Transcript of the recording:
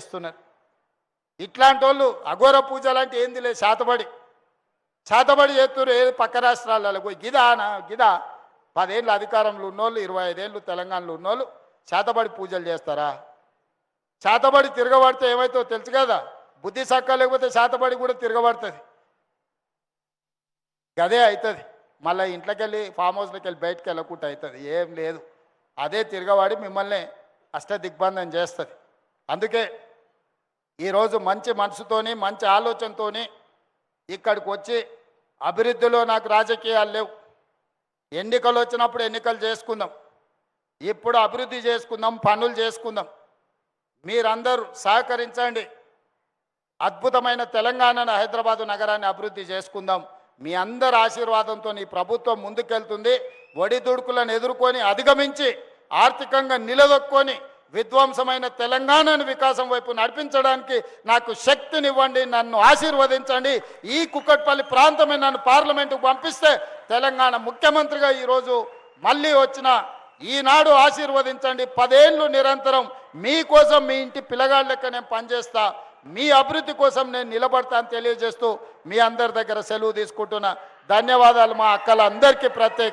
చేస్తున్నారు. ఇట్లాంటి వాళ్ళు అఘోర పూజ లాంటి ఏంది లేదు, చేతబడి చేస్తున్నారు. ఏది పక్క రాష్ట్రాలలో పోయి గిదా 10 ఏళ్ళు అధికారంలో ఉన్నోళ్ళు, 25 ఏళ్ళు తెలంగాణలో ఉన్నోళ్ళు చేతబడి పూజలు చేస్తారా? చేతబడి తిరగబడితే ఏమవుతుందో తెలుసు కదా, బుద్ధి సక్క లేకపోతే చేతబడి కూడా తిరగబడుతుంది. గదే అవుతుంది. మళ్ళీ ఇంట్లోకి వెళ్ళి ఫామ్ హౌస్లోకి వెళ్ళి బయటకు వెళ్ళకుండా అవుతుంది. ఏం లేదు, అదే తిరగబడి మిమ్మల్ని అష్టదిగ్బంధం చేస్తుంది. అందుకే ఈరోజు మంచి మనసుతోని మంచి ఆలోచనతోని ఇక్కడికి వచ్చి అభివృద్ధిలో నాకు రాజకీయాలు లేవు, ఎన్నికలు వచ్చినప్పుడు ఎన్నికలు చేసుకుందాం, ఇప్పుడు అభివృద్ధి చేసుకుందాం, పనులు చేసుకుందాం. మీరందరూ సహకరించండి. అద్భుతమైన తెలంగాణను, హైదరాబాదు నగరాన్ని అభివృద్ధి చేసుకుందాం. మీ అందరి ఆశీర్వాదంతో ఈ ప్రభుత్వం ముందుకెళ్తుంది. ఒడిదుడుకులను ఎదుర్కొని అధిగమించి ఆర్థికంగా నిలదొక్కొని విధ్వంసమైన తెలంగాణను వికాసం వైపు నడిపించడానికి నాకు శక్తినివ్వండి, నన్ను ఆశీర్వదించండి. ఈ కుక్కట్పల్లి ప్రాంతమే నన్ను పార్లమెంటుకు పంపిస్తే తెలంగాణ ముఖ్యమంత్రిగా ఈరోజు మళ్ళీ వచ్చిన ఈనాడు ఆశీర్వదించండి. 10 ఏళ్ళు నిరంతరం మీకోసం, మీ ఇంటి పిల్లగాళ్ళ లెక్క నేను పనిచేస్తా, మీ అభివృద్ధి కోసం నేను నిలబడతా అని తెలియజేస్తూ మీ అందరి దగ్గర సెలవు తీసుకుంటున్నా. ధన్యవాదాలు మా అక్కలందరికీ ప్రత్యేక